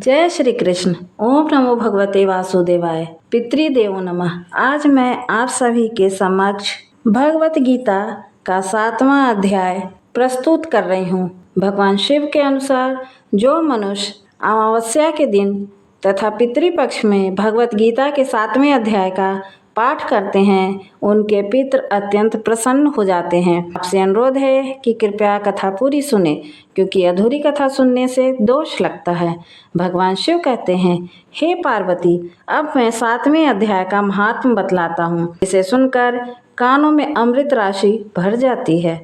जय श्री कृष्ण। ओम नमो भगवते वासुदेवाय। पितृदेवो नमः। आज मैं आप सभी के समक्ष भगवत गीता का 7वां अध्याय प्रस्तुत कर रही हूँ। भगवान शिव के अनुसार जो मनुष्य अमावस्या के दिन तथा पितृपक्ष में भगवत गीता के 7वें अध्याय का पाठ करते हैं उनके पितृ अत्यंत प्रसन्न हो जाते हैं। आपसे अनुरोध है कि कृपया कथा पूरी सुने, क्योंकि अधूरी कथा सुनने से दोष लगता है। भगवान शिव कहते हैं, हे पार्वती, अब मैं 7वें अध्याय का महात्म बतलाता हूँ। इसे सुनकर कानों में अमृत राशि भर जाती है।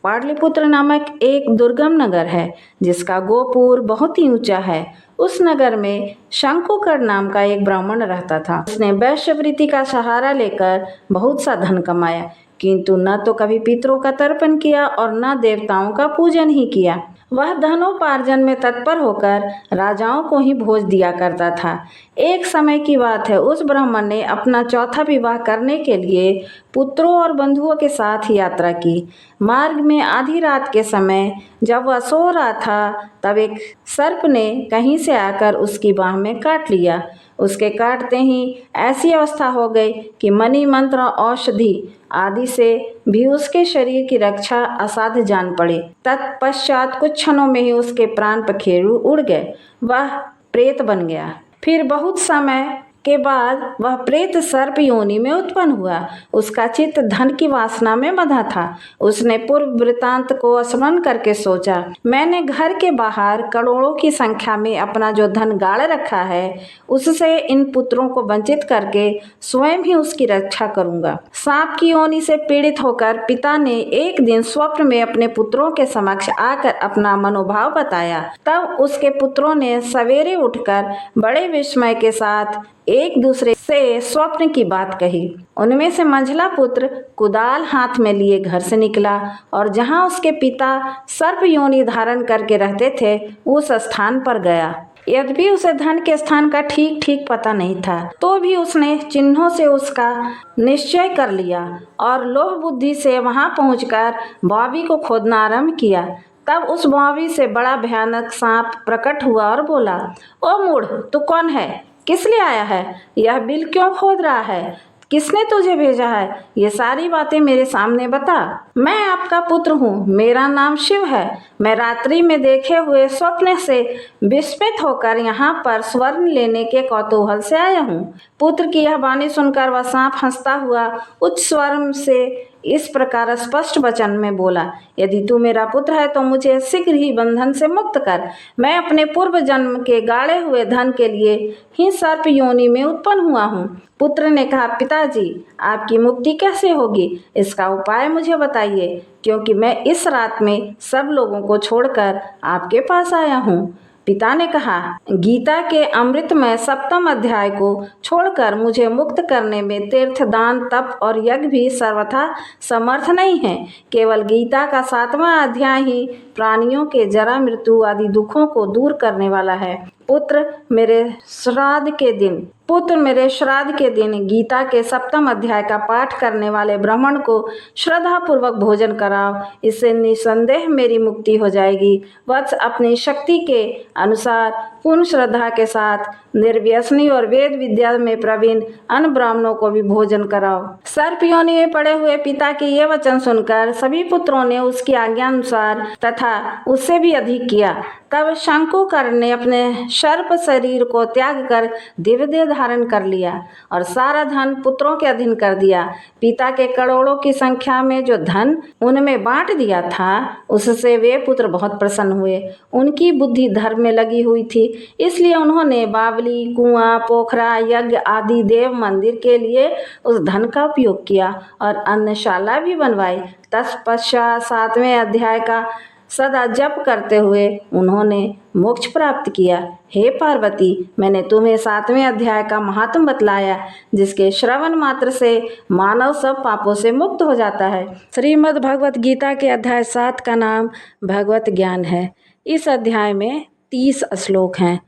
पाटलिपुत्र नामक एक दुर्गम नगर है, जिसका गोपुर बहुत ही ऊंचा है। उस नगर में शंकुकर नाम का एक ब्राह्मण रहता था। उसने वैश्यवृत्ति का सहारा लेकर बहुत सा धन कमाया, किंतु न तो कभी पितरों का तर्पण किया और न देवताओं का पूजन ही किया। वह धनोपार्जन में तत्पर होकर राजाओं को ही भोज दिया करता था। एक समय की बात है, उस ब्राह्मण ने अपना चौथा विवाह करने के लिए पुत्रों और बंधुओं के साथ यात्रा की। मार्ग में आधी रात के समय जब वह सो रहा था, तब एक सर्प ने कहीं से आकर उसकी बाह में काट लिया। उसके काटते ही ऐसी अवस्था हो गई कि मणि मंत्र औषधि आदि से भी उसके शरीर की रक्षा असाध्य जान पड़े। तत्पश्चात कुछ क्षणों में ही उसके प्राण पखेरु उड़ गए। वह प्रेत बन गया। फिर बहुत समय के बाद वह प्रेत सर्प योनि में उत्पन्न हुआ। उसका चित्त धन की वासना में बंधा था। उसने पूर्व वृतांत को स्मरण करके सोचा, मैंने घर के बाहर करोड़ों की संख्या में अपना जो धन गाड़ रखा है, उससे इन पुत्रों को वंचित करके स्वयं ही उसकी रक्षा करूंगा। सांप की योनि से पीड़ित होकर पिता ने एक दिन स्वप्न में अपने पुत्रों के समक्ष आकर अपना मनोभाव बताया। तब उसके पुत्रों ने सवेरे उठकर बड़े विस्मय के साथ एक दूसरे से स्वप्न की बात कही। उनमें से मंझला पुत्र कुदाल हाथ में लिए घर से निकला और जहां उसके पिता सर्प योनि धारण करके रहते थे, उस स्थान पर गया। यद्यपि उसे धन के स्थान का ठीक ठीक पता नहीं था, तो भी उसने चिन्हों से उसका निश्चय कर लिया और लोह बुद्धि से वहां पहुंचकर बावी को खोदना आरंभ किया। तब उस बावी से बड़ा भयानक सांप प्रकट हुआ और बोला, ओ मूढ़, तू कौन है? किस लिए आया है? यह बिल क्यों खोद रहा है? किसने तुझे भेजा है? ये सारी बातें मेरे सामने बता। मैं आपका पुत्र हूँ, मेरा नाम शिव है। मैं रात्रि में देखे हुए स्वप्न से विस्मित होकर यहाँ पर स्वर्ण लेने के कौतूहल से आया हूँ। पुत्र की यह वाणी सुनकर वह सांप हंसता हुआ उच्च स्वर से इस प्रकार स्पष्ट वचन में बोला, यदि तू मेरा पुत्र है तो मुझे शीघ्र ही बंधन से मुक्त कर। मैं अपने पूर्व जन्म के गाड़े हुए धन के लिए ही सर्प योनि में उत्पन्न हुआ हूँ। पुत्र ने कहा, पिताजी, आपकी मुक्ति कैसे होगी? इसका उपाय मुझे बताइए, क्योंकि मैं इस रात में सब लोगों को छोड़कर आपके पास आया हूँ। पिता ने कहा, गीता के अमृतमय 7वें अध्याय को छोड़कर मुझे मुक्त करने में तीर्थ, दान, तप और यज्ञ भी सर्वथा समर्थ नहीं है। केवल गीता का 7वां अध्याय ही प्राणियों के जरा, मृत्यु आदि दुखों को दूर करने वाला है। पुत्र मेरे श्राद्ध के दिन गीता के 7वें अध्याय का पाठ करने वाले ब्राह्मण को श्रद्धा पूर्वक भोजन कराओ। इससे निसंदेह मेरी मुक्ति हो जाएगी। वत्स, अपनी शक्ति के अनुसार पूर्ण श्रद्धा के साथ निर्व्यसनी और वेद विद्या में प्रवीण अन्य ब्राह्मणों को भी भोजन कराओ। सर्प योनि में पड़े हुए पिता के ये वचन सुनकर सभी पुत्रों ने उसकी आज्ञा अनुसार तथा उससे भी अधिक किया। तब शंकुकर ने अपने सर्प शरीर को त्याग कर दिव्य देह धारण कर लिया और सारा धन पुत्रों के अधीन कर दिया। पिता के करोड़ों की संख्या में जो धन उनमें बांट दिया था, उससे वे पुत्र बहुत प्रसन्न हुए। उनकी बुद्धि धर्म में लगी हुई थी, इसलिए उन्होंने बावली, कुआं, पोखरा, यज्ञ आदि देव मंदिर के लिए उस धन का उपयोग किया और अन्नशाला भी बनवाई। तत्पश्चात 7वें अध्याय का सदा जप करते हुए उन्होंने मोक्ष प्राप्त किया। हे पार्वती, मैंने तुम्हें 7वें अध्याय का महात्म बतलाया, जिसके श्रवण मात्र से मानव सब पापों से मुक्त हो जाता है। श्रीमद् भगवत गीता के अध्याय 7 का नाम भगवत ज्ञान है। इस अध्याय में 30 श्लोक हैं।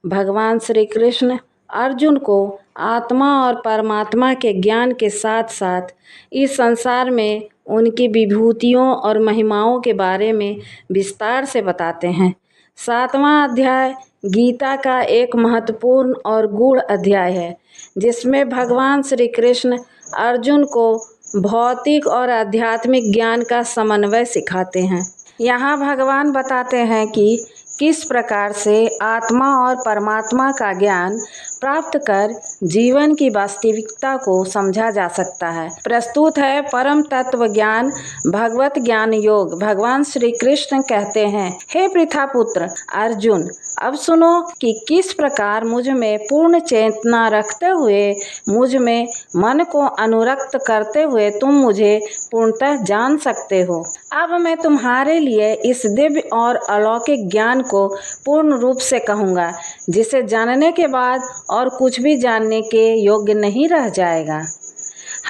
भगवान श्री कृष्ण अर्जुन को आत्मा और परमात्मा के ज्ञान के साथ साथ इस संसार में उनकी विभूतियों और महिमाओं के बारे में विस्तार से बताते हैं। 7वां अध्याय गीता का एक महत्वपूर्ण और गूढ़ अध्याय है जिसमें भगवान श्री कृष्ण अर्जुन को भौतिक और आध्यात्मिक ज्ञान का समन्वय सिखाते हैं। यहाँ भगवान बताते हैं कि किस प्रकार से आत्मा और परमात्मा का ज्ञान प्राप्त कर जीवन की वास्तविकता को समझा जा सकता है। प्रस्तुत है परम तत्व ज्ञान भगवत ज्ञान योग। भगवान श्री कृष्ण कहते हैं, हे पृथा पुत्र अर्जुन, अब सुनो कि किस प्रकार मुझ में पूर्ण चेतना रखते हुए, मुझ में मन को अनुरक्त करते हुए तुम मुझे पूर्णतः जान सकते हो। अब मैं तुम्हारे लिए इस दिव्य और अलौकिक ज्ञान को पूर्ण रूप से कहूँगा, जिसे जानने के बाद और कुछ भी जानने के योग्य नहीं रह जाएगा।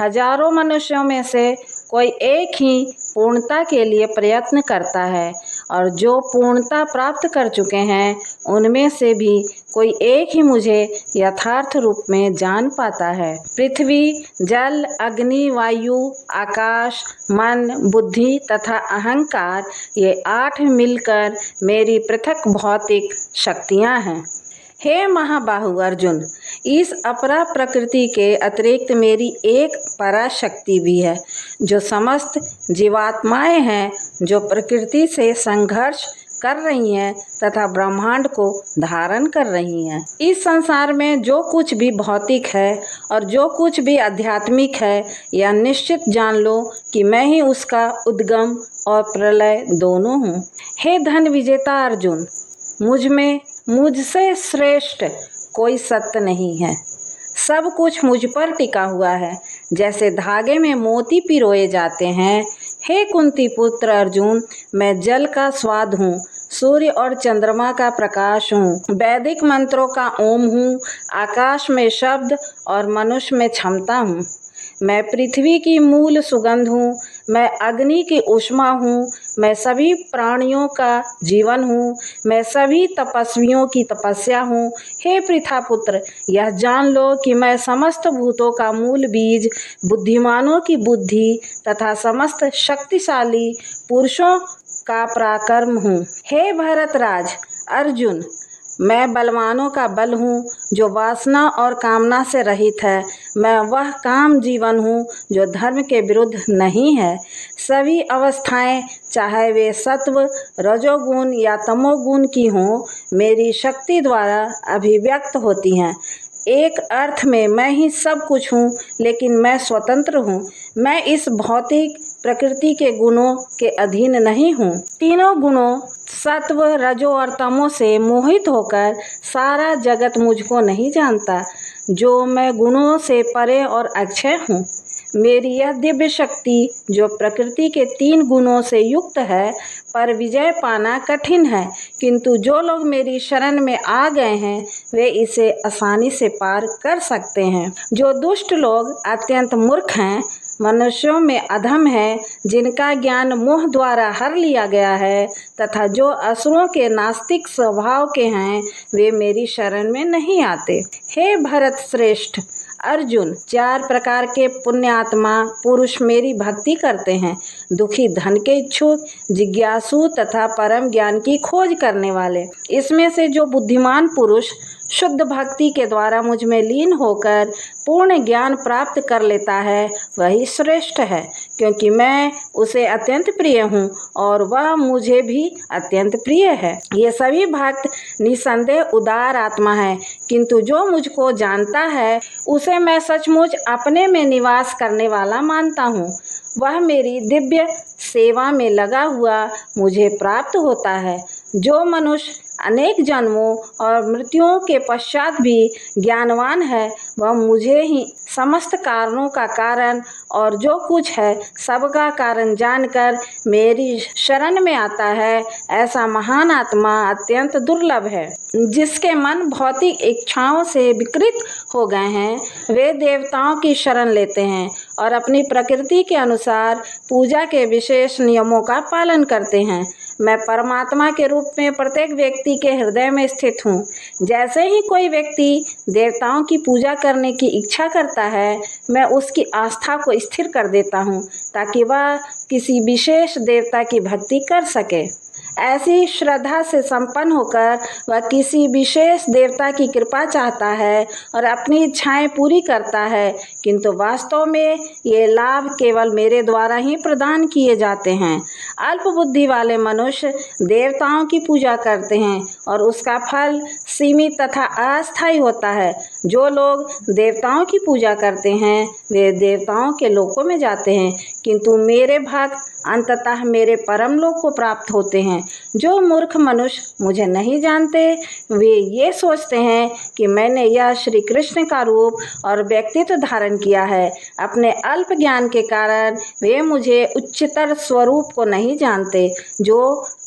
हजारों मनुष्यों में से कोई एक ही पूर्णता के लिए प्रयत्न करता है और जो पूर्णता प्राप्त कर चुके हैं उनमें से भी कोई एक ही मुझे यथार्थ रूप में जान पाता है। पृथ्वी, जल, अग्नि, वायु, आकाश, मन, बुद्धि तथा अहंकार, ये 8 मिलकर मेरी पृथक भौतिक शक्तियाँ हैं। हे महाबाहु अर्जुन, इस अपरा प्रकृति के अतिरिक्त मेरी एक पराशक्ति भी है जो समस्त जीवात्माएं हैं, जो प्रकृति से संघर्ष कर रही हैं तथा ब्रह्मांड को धारण कर रही हैं। इस संसार में जो कुछ भी भौतिक है और जो कुछ भी आध्यात्मिक है, यह निश्चित जान लो कि मैं ही उसका उद्गम और प्रलय दोनों हूँ। हे धन विजेता अर्जुन, मुझसे श्रेष्ठ कोई सत्य नहीं है। सब कुछ मुझ पर टिका हुआ है, जैसे धागे में मोती पिरोए जाते हैं। हे कुंती पुत्र अर्जुन, मैं जल का स्वाद हूँ, सूर्य और चंद्रमा का प्रकाश हूँ, वैदिक मंत्रों का ओम हूँ, आकाश में शब्द और मनुष्य में क्षमता हूँ। मैं पृथ्वी की मूल सुगंध हूँ, मैं अग्नि की ऊष्मा हूँ, मैं सभी प्राणियों का जीवन हूँ, मैं सभी तपस्वियों की तपस्या हूँ। हे पृथा पुत्र, यह जान लो कि मैं समस्त भूतों का मूल बीज, बुद्धिमानों की बुद्धि तथा समस्त शक्तिशाली पुरुषों का पराक्रम हूँ। हे भरतराज अर्जुन, मैं बलवानों का बल हूँ जो वासना और कामना से रहित है। मैं वह काम जीवन हूँ जो धर्म के विरुद्ध नहीं है। सभी अवस्थाएं, चाहे वे सत्व, रजोगुण या तमोगुण की हों, मेरी शक्ति द्वारा अभिव्यक्त होती हैं। एक अर्थ में मैं ही सब कुछ हूँ, लेकिन मैं स्वतंत्र हूँ। मैं इस भौतिक प्रकृति के गुणों के अधीन नहीं हूँ। तीनों गुणों सत्व, रजो और तमो से मोहित होकर सारा जगत मुझको नहीं जानता, जो मैं गुणों से परे और अक्षय हूँ। मेरी यह दिव्य शक्ति जो प्रकृति के 3 गुणों से युक्त है, पर विजय पाना कठिन है, किंतु जो लोग मेरी शरण में आ गए हैं वे इसे आसानी से पार कर सकते हैं। जो दुष्ट लोग अत्यंत मूर्ख हैं, मनुष्यों में अधम है, जिनका ज्ञान मोह द्वारा हर लिया गया है, तथा जो असुरों के नास्तिक स्वभाव के हैं, वे मेरी शरण में नहीं आते। हे भरत श्रेष्ठ अर्जुन, 4 प्रकार के पुण्यात्मा पुरुष मेरी भक्ति करते हैं। दुखी धन के इच्छुक, जिज्ञासु तथा परम ज्ञान की खोज करने वाले। इसमें से जो बुद्धिमान पुरुष शुद्ध भक्ति के द्वारा मुझ में लीन होकर पूर्ण ज्ञान प्राप्त कर लेता है, वही श्रेष्ठ है, क्योंकि मैं उसे अत्यंत प्रिय हूँ और वह मुझे भी अत्यंत प्रिय है। ये सभी भक्त निसंदेह उदार आत्मा है, किंतु जो मुझको जानता है उसे मैं सचमुच अपने में निवास करने वाला मानता हूँ। वह मेरी दिव्य सेवा में लगा हुआ मुझे प्राप्त होता है। जो मनुष्य अनेक जन्मों और मृत्युओं के पश्चात भी ज्ञानवान है, वह मुझे ही समस्त कारणों का कारण और जो कुछ है सबका कारण जानकर मेरी शरण में आता है, ऐसा महान आत्मा अत्यंत दुर्लभ है। जिसके मन भौतिक इच्छाओं से विकृत हो गए हैं, वे देवताओं की शरण लेते हैं और अपनी प्रकृति के अनुसार पूजा के विशेष नियमों का पालन करते हैं। मैं परमात्मा के रूप में प्रत्येक व्यक्ति के हृदय में स्थित हूँ। जैसे ही कोई व्यक्ति देवताओं की पूजा करने की इच्छा करता है, मैं उसकी आस्था को स्थिर कर देता हूँ ताकि वह किसी विशेष देवता की भक्ति कर सके। ऐसी श्रद्धा से संपन्न होकर वह किसी विशेष देवता की कृपा चाहता है और अपनी इच्छाएं पूरी करता है, किंतु वास्तव में ये लाभ केवल मेरे द्वारा ही प्रदान किए जाते हैं। अल्प बुद्धि वाले मनुष्य देवताओं की पूजा करते हैं और उसका फल सीमित तथा अस्थायी होता है। जो लोग देवताओं की पूजा करते हैं वे देवताओं के लोकों में जाते हैं, किंतु मेरे भक्त अंततः मेरे परम लोक को प्राप्त होते हैं। जो मूर्ख मनुष्य मुझे नहीं जानते वे ये सोचते हैं कि मैंने यह श्री कृष्ण का रूप और व्यक्तित्व धारण किया है। अपने अल्प ज्ञान के कारण वे मुझे उच्चतर स्वरूप को नहीं जानते, जो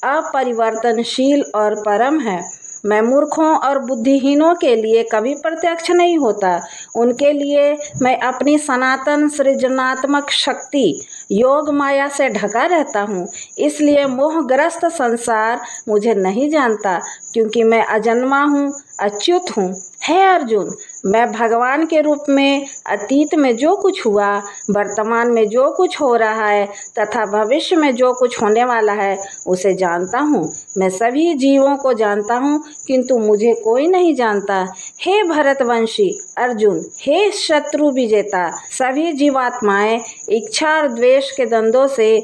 अपरिवर्तनशील और परम है। मैं मूर्खों और बुद्धिहीनों के लिए कभी प्रत्यक्ष नहीं होता। उनके लिए मैं अपनी सनातन सृजनात्मक शक्ति योग माया से ढका रहता हूँ। इसलिए मोहग्रस्त संसार मुझे नहीं जानता, क्योंकि मैं अजन्मा हूँ, अच्युत हूँ। हे अर्जुन, मैं भगवान के रूप में अतीत में जो कुछ हुआ, वर्तमान में जो कुछ हो रहा है तथा भविष्य में जो कुछ होने वाला है उसे जानता हूँ। मैं सभी जीवों को जानता हूँ, किंतु मुझे कोई नहीं जानता। हे भरतवंशी अर्जुन, हे शत्रु विजेता, सभी जीवात्माएं इच्छा और द्वेष के द्वंद्वों से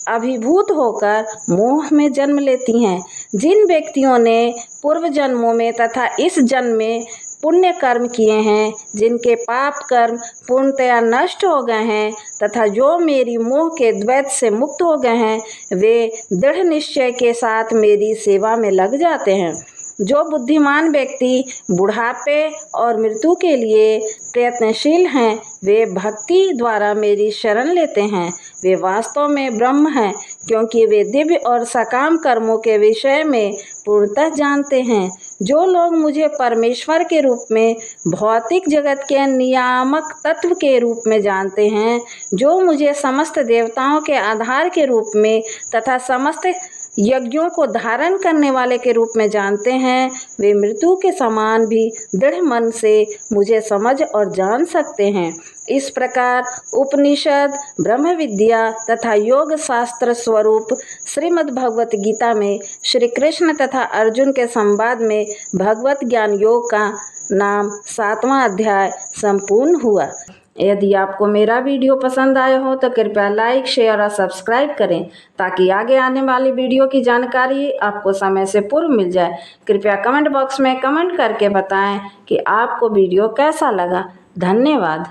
अभिभूत होकर मोह में जन्म लेती हैं। जिन व्यक्तियों ने पूर्व जन्मों में तथा इस जन्म में पुण्य कर्म किए हैं, जिनके पाप कर्म पूर्णतया नष्ट हो गए हैं तथा जो मेरी मोह के द्वैत से मुक्त हो गए हैं, वे दृढ़ निश्चय के साथ मेरी सेवा में लग जाते हैं। जो बुद्धिमान व्यक्ति बुढ़ापे और मृत्यु के लिए प्रयत्नशील हैं, वे भक्ति द्वारा मेरी शरण लेते हैं। वे वास्तव में ब्रह्म हैं, क्योंकि वे दिव्य और सकाम कर्मों के विषय में पूर्णतः जानते हैं। जो लोग मुझे परमेश्वर के रूप में भौतिक जगत के नियामक तत्व के रूप में जानते हैं, जो मुझे समस्त देवताओं के आधार के रूप में तथा समस्त यज्ञों को धारण करने वाले के रूप में जानते हैं, वे मृत्यु के समान भी दृढ़ मन से मुझे समझ और जान सकते हैं। इस प्रकार उपनिषद, ब्रह्म विद्या तथा योग शास्त्र स्वरूप श्रीमद् भगवत गीता में श्री कृष्ण तथा अर्जुन के संवाद में भगवत ज्ञान योग का नाम 7वां अध्याय संपूर्ण हुआ। यदि आपको मेरा वीडियो पसंद आया हो तो कृपया लाइक, शेयर और सब्सक्राइब करें, ताकि आगे आने वाली वीडियो की जानकारी आपको समय से पूर्व मिल जाए। कृपया कमेंट बॉक्स में कमेंट करके बताएं कि आपको वीडियो कैसा लगा। धन्यवाद।